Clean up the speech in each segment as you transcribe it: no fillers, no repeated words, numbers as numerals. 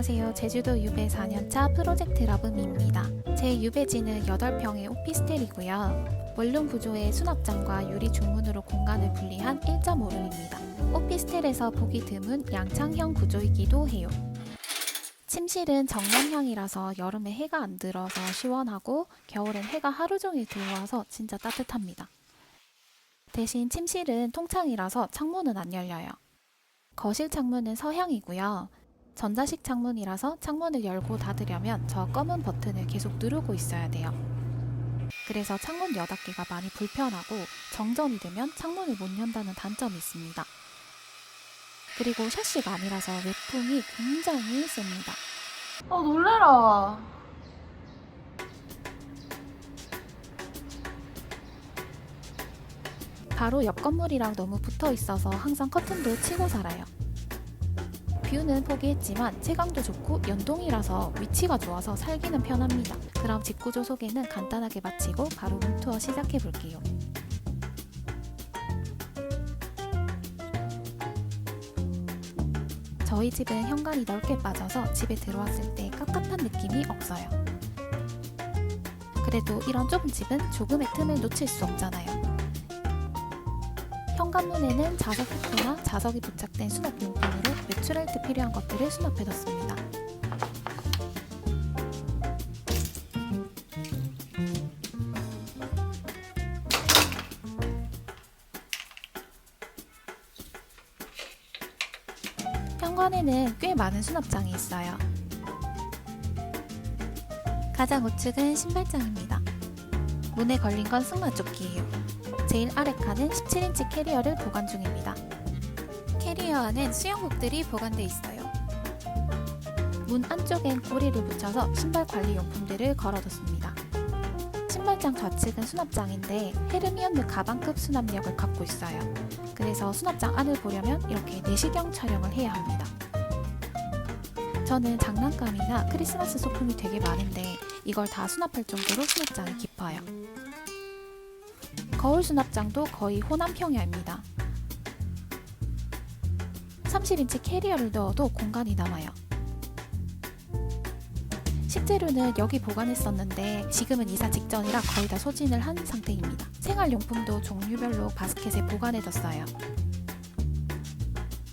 안녕하세요. 제주도 유배 4년차 프로젝트 러브미입니다. 제 유배지는 8평의 오피스텔이고요. 원룸 구조의 수납장과 유리 중문으로 공간을 분리한 1.5룸입니다. 오피스텔에서 보기 드문 양창형 구조이기도 해요. 침실은 정면향이라서 여름에 해가 안 들어서 시원하고 겨울엔 해가 하루 종일 들어와서 진짜 따뜻합니다. 대신 침실은 통창이라서 창문은 안 열려요. 거실 창문은 서향이고요. 전자식 창문이라서 창문을 열고 닫으려면 저 검은 버튼을 계속 누르고 있어야 돼요. 그래서 창문 여닫기가 많이 불편하고 정전이 되면 창문을 못 연다는 단점이 있습니다. 그리고 샤시가 아니라서 외풍이 굉장히 셉니다. 놀래라. 바로 옆 건물이랑 너무 붙어 있어서 항상 커튼도 치고 살아요. 뷰는 포기했지만 채광도 좋고 연동이라서 위치가 좋아서 살기는 편합니다. 그럼 집 구조 소개는 간단하게 마치고 바로 룸투어 시작해 볼게요. 저희 집은 현관이 넓게 빠져서 집에 들어왔을 때 깝깝한 느낌이 없어요. 그래도 이런 좁은 집은 조금의 틈을 놓칠 수 없잖아요. 현관문에는 자석 후크나 자석이 부착된 수납용품으로 외출할 때 필요한 것들을 수납해뒀습니다. 현관에는 꽤 많은 수납장이 있어요. 가장 우측은 신발장입니다. 문에 걸린 건 승마조끼예요. 제일 아래 칸은 17인치 캐리어를 보관 중입니다. 캐리어 안엔 수영복들이 보관돼 있어요. 문 안쪽엔 고리를 붙여서 신발 관리 용품들을 걸어뒀습니다. 신발장 좌측은 수납장인데 헤르미온느 가방급 수납력을 갖고 있어요. 그래서 수납장 안을 보려면 이렇게 내시경 촬영을 해야 합니다. 저는 장난감이나 크리스마스 소품이 되게 많은데 이걸 다 수납할 정도로 수납장이 깊어요. 거울 수납장도 거의 호남 평야입니다. 30인치 캐리어를 넣어도 공간이 남아요. 식재료는 여기 보관했었는데 지금은 이사 직전이라 거의 다 소진을 한 상태입니다. 생활용품도 종류별로 바스켓에 보관해뒀어요.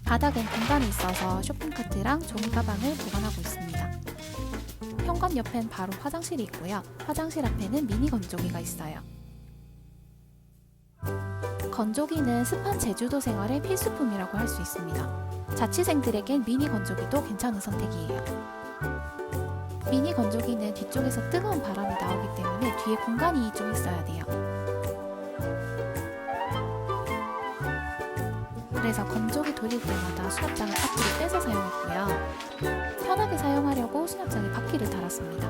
바닥엔 공간이 있어서 쇼핑카트랑 종이가방을 보관하고 있습니다. 현관 옆엔 바로 화장실이 있고요. 화장실 앞에는 미니 건조기가 있어요. 건조기는 습한 제주도 생활의 필수품이라고 할 수 있습니다. 자취생들에겐 미니 건조기도 괜찮은 선택이에요. 미니 건조기는 뒤쪽에서 뜨거운 바람이 나오기 때문에 뒤에 공간이 좀 있어야 돼요. 그래서 건조기 돌릴 때마다 수납장을 앞으로 빼서 사용했고요. 편하게 사용하려고 수납장에 바퀴를 달았습니다.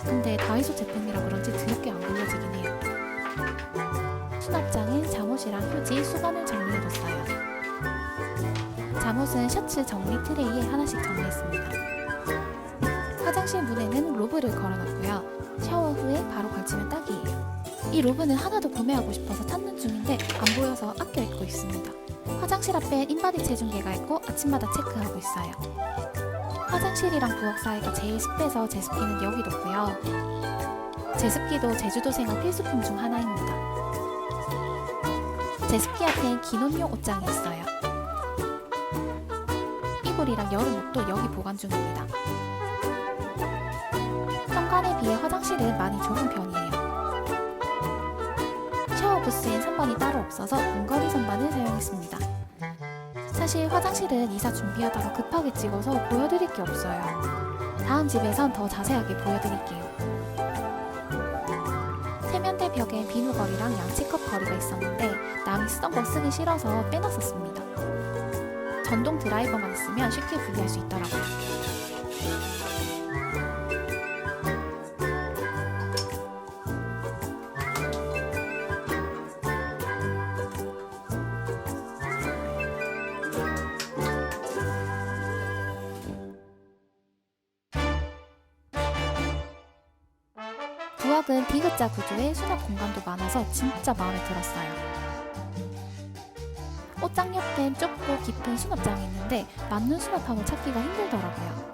근데 다이소 제품이라 그런지 드럽게 안 굴려지긴 해요. 수납장엔 잠옷이랑 휴지, 수건을 정리해뒀어요. 잠옷은 셔츠 정리 트레이에 하나씩 정리했습니다. 화장실 문에는 로브를 걸어놨고요. 샤워 후에 바로 걸치면 딱이에요. 이 로브는 하나도 구매하고 싶어서 찾는 중인데 안 보여서 아껴 입고 있습니다. 화장실 앞엔 인바디 체중계가 있고 아침마다 체크하고 있어요. 화장실이랑 부엌 사이가 제일 습해서 제습기는 여기 뒀고요. 제습기도 제주도 생활 필수품 중 하나입니다. 제습기 앞엔 기논용 옷장이 있어요. 이불이랑 여름옷도 여기 보관 중입니다. 현관에 비해 화장실은 많이 좁은 편이에요. 샤워 부스엔 선반이 따로 없어서 원거리 선반을 사용했습니다. 사실 화장실은 이사 준비하다가 급하게 찍어서 보여드릴 게 없어요. 다음 집에선 더 자세하게 보여드릴게요. 세면대 벽에 비누거리랑 양치컵 거리가 있었는데 남이 쓰던 거 쓰기 싫어서 빼놨었습니다. 전동 드라이버만 있으면 쉽게 분리할 수 있더라고요. 부엌은 디귿자 구조의 수납 공간도 많아서 진짜 마음에 들었어요. 옷장 옆엔 좁고 깊은 수납장이 있는데 맞는 수납함을 찾기가 힘들더라고요.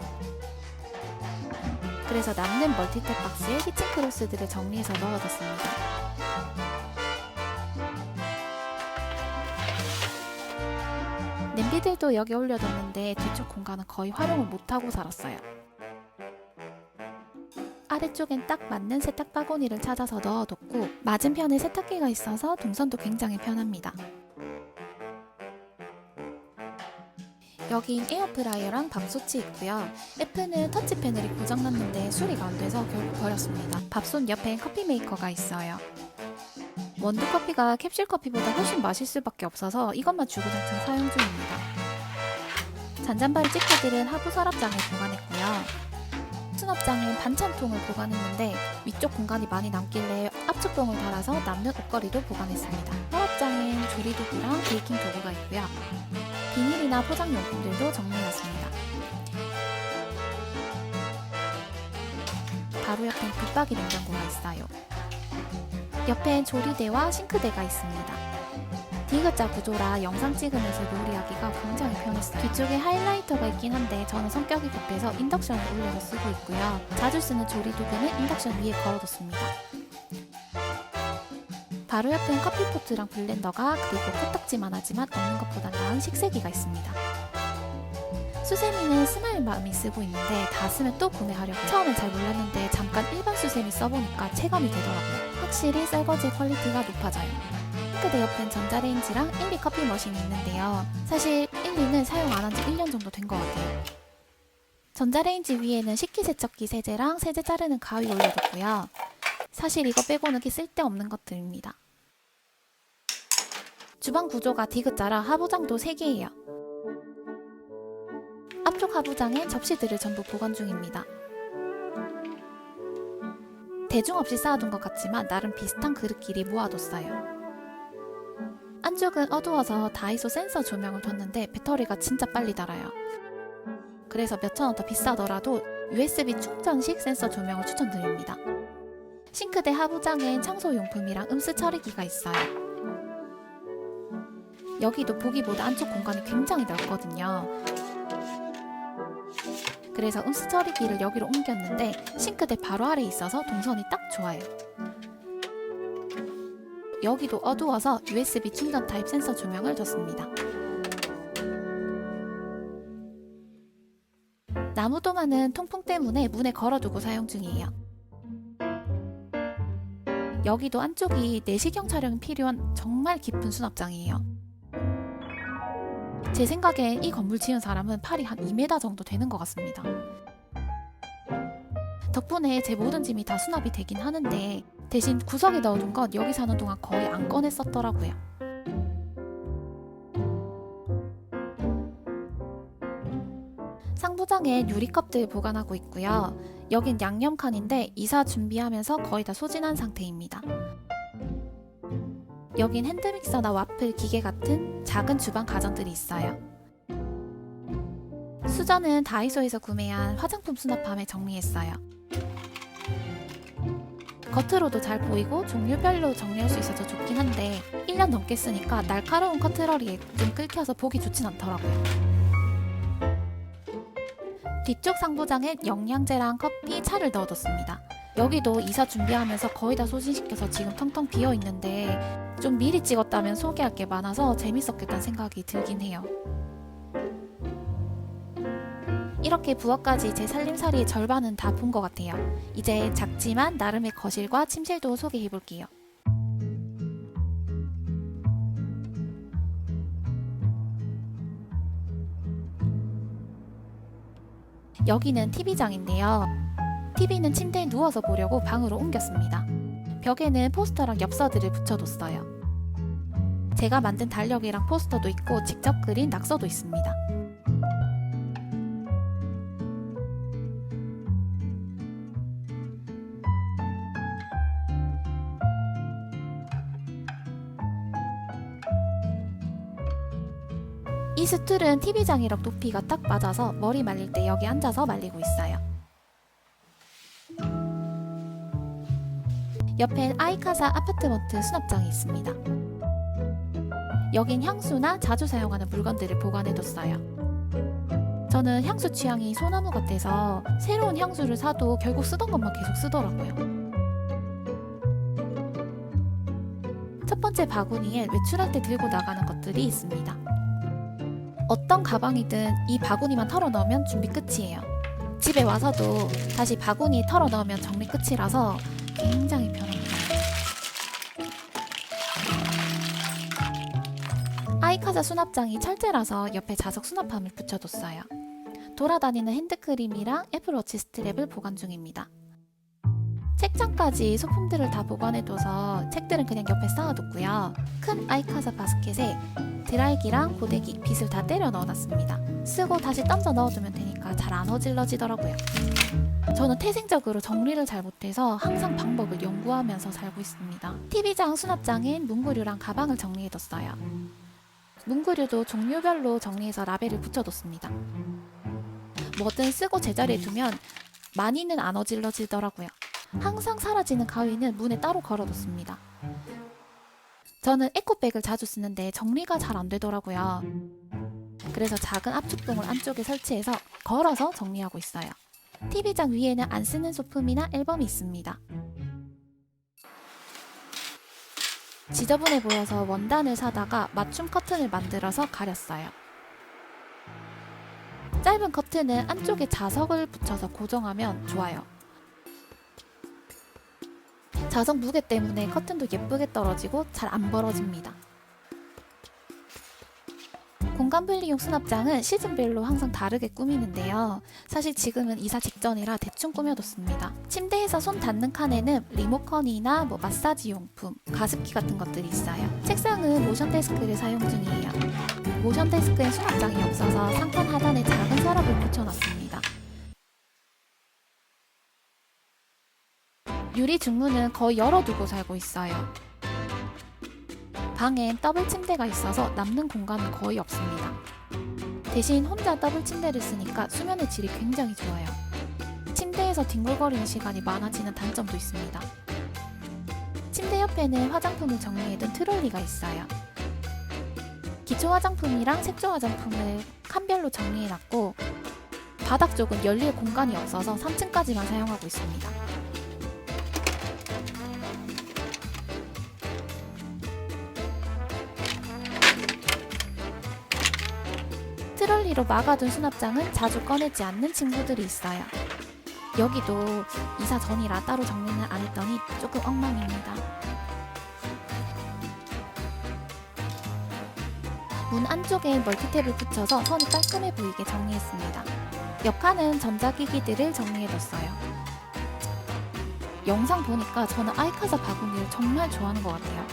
그래서 남는 멀티탭 박스에 키친 크로스들을 정리해서 넣어뒀습니다. 냄비들도 여기 올려뒀는데 뒤쪽 공간은 거의 활용을 못하고 살았어요. 아래쪽엔 딱 맞는 세탁 바구니를 찾아서 넣어뒀고 맞은편에 세탁기가 있어서 동선도 굉장히 편합니다. 여긴 에어프라이어랑 밥솥이 있고요. F는 터치 패널이 고장났는데 수리가 안 돼서 결국 버렸습니다. 밥솥 옆엔 커피 메이커가 있어요. 원두 커피가 캡슐 커피보다 훨씬 마실 수밖에 없어서 이것만 주구장창 사용 중입니다. 잔잔바리 집게들은 하부 서랍장에 보관했고요. 수납장엔 반찬통을 보관했는데 위쪽 공간이 많이 남길래 압축봉을 달아서 남는 옷걸이도 보관했습니다. 서랍장엔 조리도구랑 베이킹 도구가 있고요. 비닐이나 포장용품들도 정리해놨습니다. 바로 옆엔 붙박이 냉장고가 있어요. 옆엔 조리대와 싱크대가 있습니다. D자 구조라 영상 찍으면서 요리하기가 굉장히 편했어요. 뒤쪽에 하이라이터가 있긴 한데 저는 성격이 급해서 인덕션을 올려서 쓰고 있고요. 자주 쓰는 조리도구는 인덕션 위에 걸어뒀습니다. 바로 옆엔 커피포트랑 블렌더가 그리고 코딱지만 하지만 없는 것보다 나은 식세기가 있습니다. 수세미는 스마일맘이 쓰고 있는데 다 쓰면 또 구매하려고 처음엔 잘 몰랐는데 잠깐 일반 수세미 써보니까 체감이 되더라고요. 확실히 쌀거지의 퀄리티가 높아져요. 싱크대 옆엔 전자레인지랑 1리 커피 머신이 있는데요. 사실 1리는 사용 안 한 지 1년 정도 된 것 같아요. 전자레인지 위에는 식기세척기 세제랑 세제 자르는 가위 올려뒀고요. 사실 이거 빼고는 쓸데없는 것들입니다. 주방 구조가 D자라 하부장도 3개예요. 앞쪽 하부장엔 접시들을 전부 보관 중입니다. 대중 없이 쌓아둔 것 같지만 나름 비슷한 그릇끼리 모아뒀어요. 안쪽은 어두워서 다이소 센서 조명을 뒀는데 배터리가 진짜 빨리 닳아요. 그래서 몇천 원 더 비싸더라도 USB 충전식 센서 조명을 추천드립니다. 싱크대 하부장엔 청소용품이랑 음스 처리기가 있어요. 여기도 보기보다 안쪽 공간이 굉장히 넓거든요. 그래서 음스 처리기를 여기로 옮겼는데 싱크대 바로 아래에 있어서 동선이 딱 좋아요. 여기도 어두워서 USB 충전 타입 센서 조명을 뒀습니다. 나무 도마는 통풍 때문에 문에 걸어두고 사용 중이에요. 여기도 안쪽이 내시경 촬영이 필요한 정말 깊은 수납장이에요. 제 생각엔 이 건물 지은 사람은 팔이 한 2m 정도 되는 것 같습니다. 덕분에 제 모든 짐이 다 수납이 되긴 하는데 대신 구석에 넣어둔 건 여기 사는 동안 거의 안 꺼내 썼더라고요. 상부장엔 유리컵들 보관하고 있고요. 여긴 양념칸인데 이사 준비하면서 거의 다 소진한 상태입니다. 여긴 핸드믹서나 와플 기계 같은 작은 주방 가전들이 있어요. 수저는 다이소에서 구매한 화장품 수납함에 정리했어요. 겉으로도 잘 보이고 종류별로 정리할 수 있어서 좋긴 한데 1년 넘게 쓰니까 날카로운 커트러리에 좀 긁혀서 보기 좋진 않더라고요. 뒤쪽 상부장에 영양제랑 커피, 차를 넣어뒀습니다. 여기도 이사 준비하면서 거의 다 소진시켜서 지금 텅텅 비어있는데 좀 미리 찍었다면 소개할 게 많아서 재밌었겠다는 생각이 들긴 해요. 이렇게 부엌까지 제 살림살이의 절반은 다 본 것 같아요. 이제 작지만 나름의 거실과 침실도 소개해볼게요. 여기는 TV장인데요. TV는 침대에 누워서 보려고 방으로 옮겼습니다. 벽에는 포스터랑 엽서들을 붙여뒀어요. 제가 만든 달력이랑 포스터도 있고 직접 그린 낙서도 있습니다. 이 스툴은 TV장이랑 높이가 딱 맞아서 머리 말릴 때 여기 앉아서 말리고 있어요. 옆엔 아이카사 아파트먼트 수납장이 있습니다. 여긴 향수나 자주 사용하는 물건들을 보관해뒀어요. 저는 향수 취향이 소나무 같아서 새로운 향수를 사도 결국 쓰던 것만 계속 쓰더라고요. 첫 번째 바구니에 외출할 때 들고 나가는 것들이 있습니다. 어떤 가방이든 이 바구니만 털어 넣으면 준비 끝이에요. 집에 와서도 다시 바구니에 털어 넣으면 정리 끝이라서 굉장히 편합니다. 아이카사 수납장이 철제라서 옆에 자석 수납함을 붙여뒀어요. 돌아다니는 핸드크림이랑 애플워치 스트랩을 보관 중입니다. 책장까지 소품들을 다 보관해둬서 책들은 그냥 옆에 쌓아뒀고요. 큰 아이카사 바스켓에 드라이기랑 고데기, 빗을 다 때려 넣어놨습니다. 쓰고 다시 던져 넣어두면 되니까 잘 안 어질러지더라고요. 저는 태생적으로 정리를 잘 못해서 항상 방법을 연구하면서 살고 있습니다. TV장 수납장엔 문구류랑 가방을 정리해뒀어요. 문구류도 종류별로 정리해서 라벨을 붙여뒀습니다. 뭐든 쓰고 제자리에 두면 많이는 안 어질러지더라고요. 항상 사라지는 가위는 문에 따로 걸어뒀습니다. 저는 에코백을 자주 쓰는데 정리가 잘 안 되더라고요. 그래서 작은 압축봉을 안쪽에 설치해서 걸어서 정리하고 있어요. TV장 위에는 안 쓰는 소품이나 앨범이 있습니다. 지저분해 보여서 원단을 사다가 맞춤 커튼을 만들어서 가렸어요. 짧은 커튼은 안쪽에 자석을 붙여서 고정하면 좋아요. 자석 무게 때문에 커튼도 예쁘게 떨어지고 잘 안 벌어집니다. 공간 분리용 수납장은 시즌별로 항상 다르게 꾸미는데요. 사실 지금은 이사 직전이라 대충 꾸며뒀습니다. 침대에서 손 닿는 칸에는 리모컨이나 마사지 용품, 가습기 같은 것들이 있어요. 책상은 모션 데스크를 사용 중이에요. 모션 데스크에 수납장이 없어서 상판 하단에 작은 서랍을 붙여놨습니다. 유리 중문은 거의 열어두고 살고 있어요. 방엔 더블 침대가 있어서 남는 공간은 거의 없습니다. 대신 혼자 더블 침대를 쓰니까 수면의 질이 굉장히 좋아요. 침대에서 뒹굴거리는 시간이 많아지는 단점도 있습니다. 침대 옆에는 화장품을 정리해둔 트롤리가 있어요. 기초 화장품이랑 색조 화장품을 칸별로 정리해놨고 바닥 쪽은 열릴 공간이 없어서 3층까지만 사용하고 있습니다. 트롤리로 막아둔 수납장은 자주 꺼내지 않는 친구들이 있어요. 여기도 이사 전이라 따로 정리는 안 했더니 조금 엉망입니다. 문 안쪽에 멀티탭을 붙여서 선이 깔끔해 보이게 정리했습니다. 옆칸은 전자기기들을 정리해뒀어요. 영상 보니까 저는 아이카사 바구니를 정말 좋아하는 것 같아요.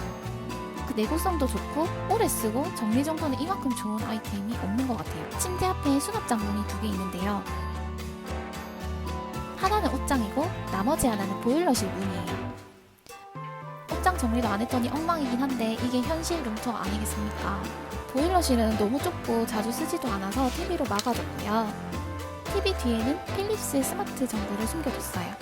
그 내구성도 좋고 오래 쓰고 정리정돈에 이만큼 좋은 아이템이 없는 것 같아요. 침대 앞에 수납장 문이 2개 있는데요. 하나는 옷장이고 나머지 하나는 보일러실 문이에요. 옷장 정리도 안 했더니 엉망이긴 한데 이게 현실 룸투어 아니겠습니까? 보일러실은 너무 좁고 자주 쓰지도 않아서 TV로 막아뒀고요. TV 뒤에는 필립스 스마트 전구를 숨겨뒀어요.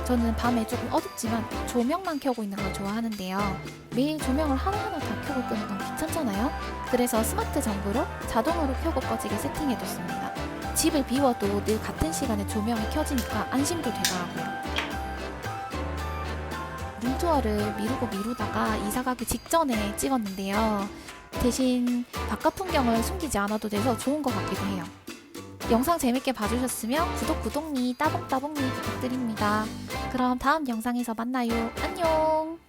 저는 밤에 조금 어둡지만 조명만 켜고 있는 걸 좋아하는데요. 매일 조명을 하나하나 다 켜고 끄는 건 귀찮잖아요. 그래서 스마트 전구로 자동으로 켜고 꺼지게 세팅해뒀습니다. 집을 비워도 늘 같은 시간에 조명이 켜지니까 안심도 되더라고요. 룸투어를 미루다가 이사가기 직전에 찍었는데요. 대신 바깥 풍경을 숨기지 않아도 돼서 좋은 것 같기도 해요. 영상 재밌게 봐주셨으면 구독니 따봉따봉니 부탁드립니다. 그럼 다음 영상에서 만나요. 안녕!